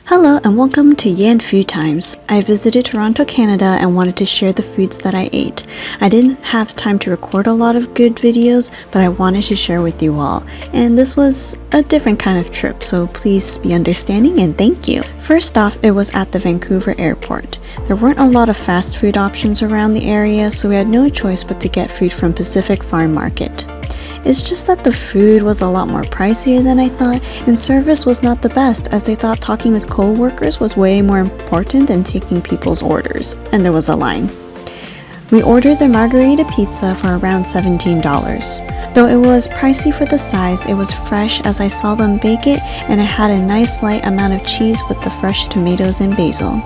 Hello and welcome to Yan Food Times. I visited Toronto, Canada and wanted to share the foods that I ate. I didn't have time to record a lot of good videos, but I wanted to share with you all. And this was a different kind of trip, so please be understanding and thank you. First off, it was at the Vancouver airport. There weren't a lot of fast food options around the area, so we had no choice but to get food from Pacific Farm Market. It's just that the food was a lot more pricier than I thought, and service was not the best, as they thought talking with co-workers was way more important than taking people's orders, and there was a line. We ordered the margarita pizza for around $17. Though it was pricey for the size, it was fresh as I saw them bake it, and it had a nice light amount of cheese with the fresh tomatoes and basil.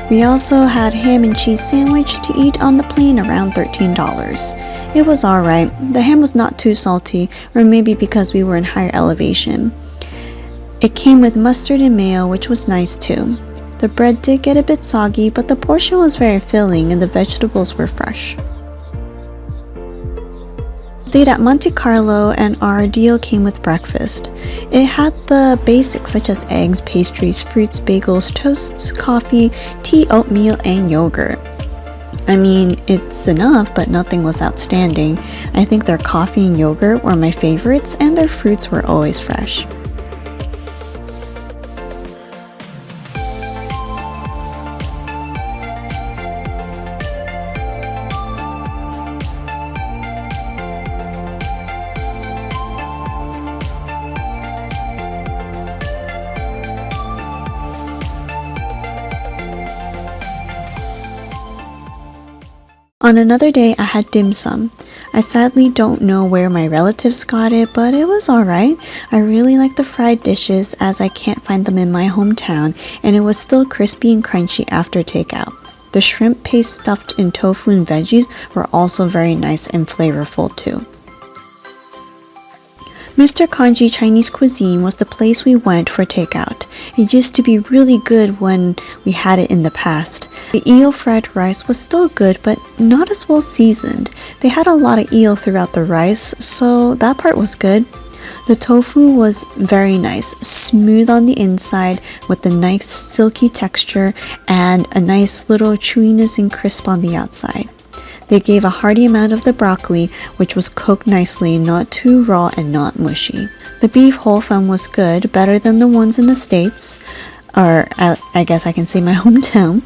We also had ham and cheese sandwich to eat on the plane, around $13. It was alright. The ham was not too salty, or maybe because we were in higher elevation. It came with mustard and mayo, which was nice too. The bread did get a bit soggy, but the portion was very filling and the vegetables were fresh. Stayed at Monte Carlo and our deal came with breakfast. It had the basics such as eggs, pastries, fruits, bagels, toasts, coffee, tea, oatmeal, and yogurt. I mean, it's enough, but nothing was outstanding. I think their coffee and yogurt were my favorites, and their fruits were always fresh. On another day, I had dim sum. I sadly don't know where my relatives got it, but it was alright. I really like the fried dishes as I can't find them in my hometown, and it was still crispy and crunchy after takeout. The shrimp paste stuffed in tofu and veggies were also very nice and flavorful too. Mr. Kanji Chinese Cuisine was the place we went for takeout. It used to be really good when we had it in the past. The eel fried rice was still good, but not as well seasoned. They had a lot of eel throughout the rice, so that part was good. The tofu was very nice, smooth on the inside with a nice silky texture and a nice little chewiness and crisp on the outside. They gave a hearty amount of the broccoli, which was cooked nicely, not too raw and not mushy. The beef whole fam was good, better than the ones in the States, or I guess I can say my hometown.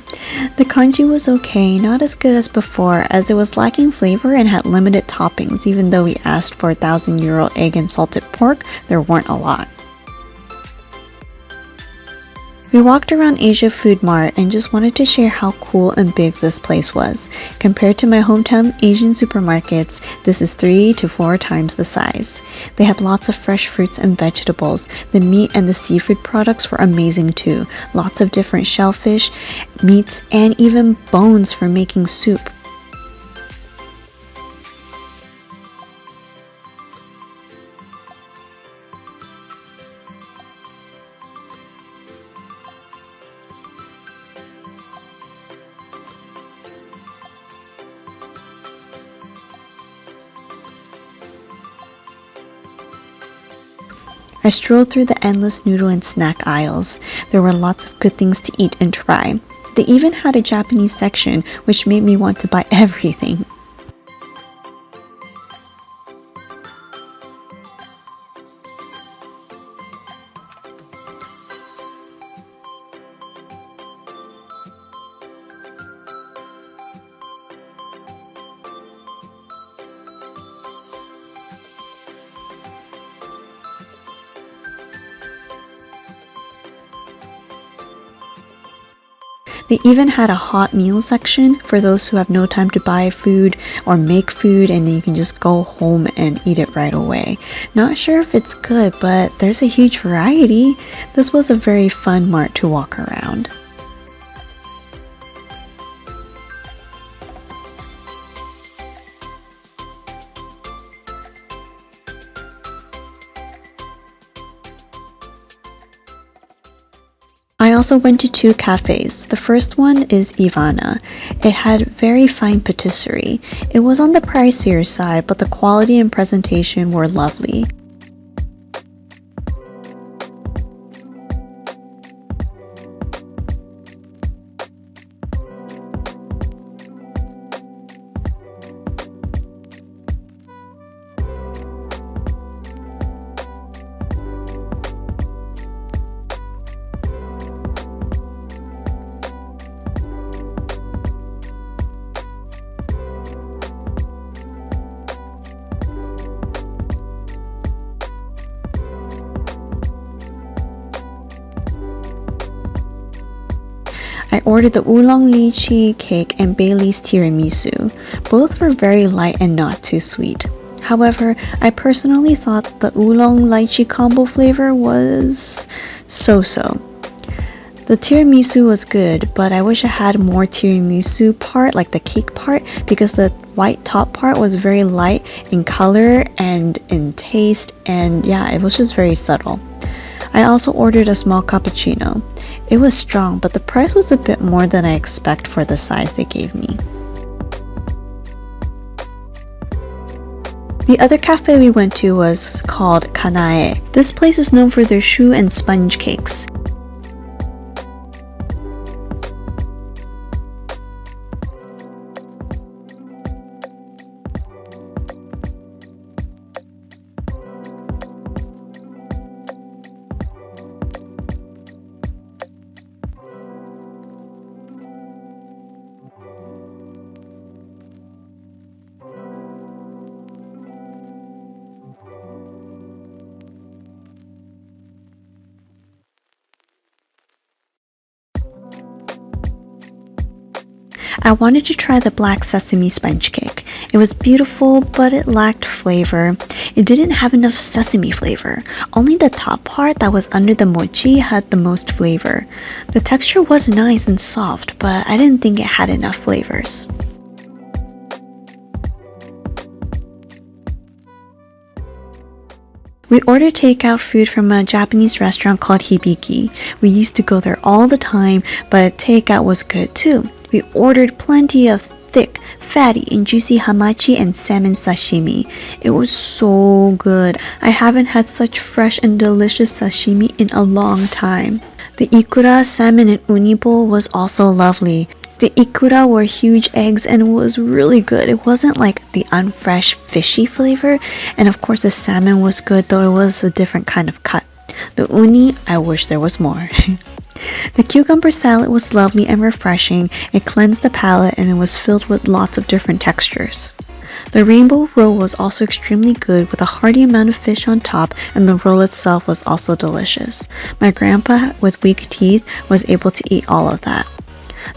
The congee was okay, not as good as before, as it was lacking flavor and had limited toppings. Even though we asked for €1,000 egg and salted pork, there weren't a lot. We walked around Asia Food Mart and just wanted to share how cool and big this place was. Compared to my hometown Asian supermarkets, this is 3 to 4 times the size. They had lots of fresh fruits and vegetables. The meat and the seafood products were amazing too. Lots of different shellfish, meats, and even bones for making soup. I strolled through the endless noodle and snack aisles. There were lots of good things to eat and try. They even had a Japanese section, which made me want to buy everything. They even had a hot meal section for those who have no time to buy food or make food, and then you can just go home and eat it right away. Not sure if it's good, but there's a huge variety. This was a very fun mart to walk around. I also went to 2 cafes. The first one is Ivana. It had very fine patisserie. It was on the pricier side, but the quality and presentation were lovely. I ordered the oolong lychee cake and Bailey's tiramisu. Both were very light and not too sweet. However, I personally thought the oolong lychee combo flavor was so-so. The tiramisu was good, but I wish I had more tiramisu part, like the cake part, because the white top part was very light in color and in taste, and yeah, it was just very subtle. I also ordered a small cappuccino. It was strong, but the price was a bit more than I expect for the size they gave me. The other cafe we went to was called Kanae. This place is known for their choux and sponge cakes. I wanted to try the black sesame sponge cake. It was beautiful, but it lacked flavor. It didn't have enough sesame flavor. Only the top part that was under the mochi had the most flavor. The texture was nice and soft, but I didn't think it had enough flavors. We ordered takeout food from a Japanese restaurant called Hibiki. We used to go there all the time, but takeout was good too. We ordered plenty of thick, fatty, and juicy hamachi and salmon sashimi. It was so good. I haven't had such fresh and delicious sashimi in a long time. The ikura, salmon, and uni bowl was also lovely. The ikura were huge eggs and it was really good. It wasn't like the unfresh fishy flavor, and of course the salmon was good, though it was a different kind of cut. The uni, I wish there was more. The cucumber salad was lovely and refreshing. It cleansed the palate and it was filled with lots of different textures. The rainbow roll was also extremely good with a hearty amount of fish on top, and the roll itself was also delicious. My grandpa with weak teeth was able to eat all of that.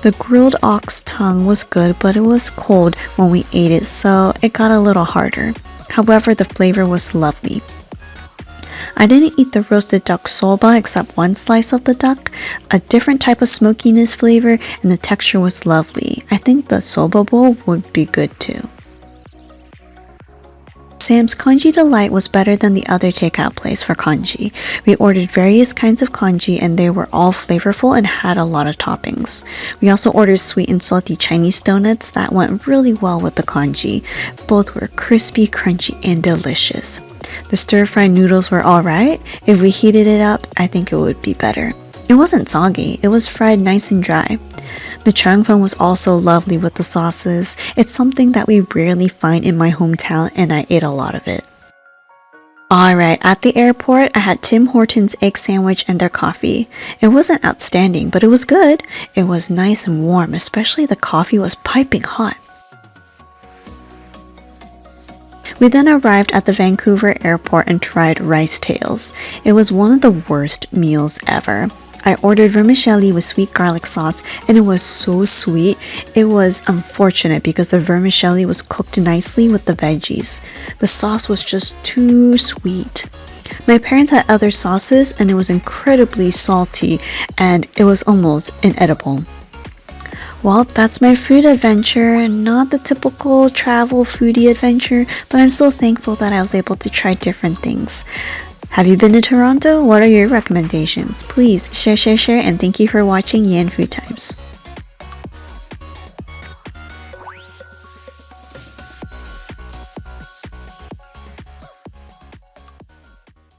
The grilled ox tongue was good, but it was cold when we ate it, so it got a little harder. However, the flavor was lovely. I didn't eat the roasted duck soba except one slice of the duck, a different type of smokiness flavor, and the texture was lovely. I think the soba bowl would be good too. Sam's Congee Delight was better than the other takeout place for congee. We ordered various kinds of congee and they were all flavorful and had a lot of toppings. We also ordered sweet and salty Chinese donuts that went really well with the congee. Both were crispy, crunchy, and delicious. The stir-fried noodles were alright. If we heated it up, I think it would be better. It wasn't soggy, it was fried nice and dry. The changfeng was also lovely with the sauces. It's something that we rarely find in my hometown and I ate a lot of it. Alright, at the airport, I had Tim Hortons egg sandwich and their coffee. It wasn't outstanding, but it was good. It was nice and warm, especially the coffee was piping hot. We then arrived at the Vancouver airport and tried rice tails. It was one of the worst meals ever. I ordered vermicelli with sweet garlic sauce and it was so sweet. It was unfortunate because the vermicelli was cooked nicely with the veggies. The sauce was just too sweet. My parents had other sauces and it was incredibly salty and it was almost inedible. Well, that's my food adventure. Not the typical travel foodie adventure, but I'm still thankful that I was able to try different things. Have you been to Toronto? What are your recommendations? Please share, and thank you for watching Yan Food Times.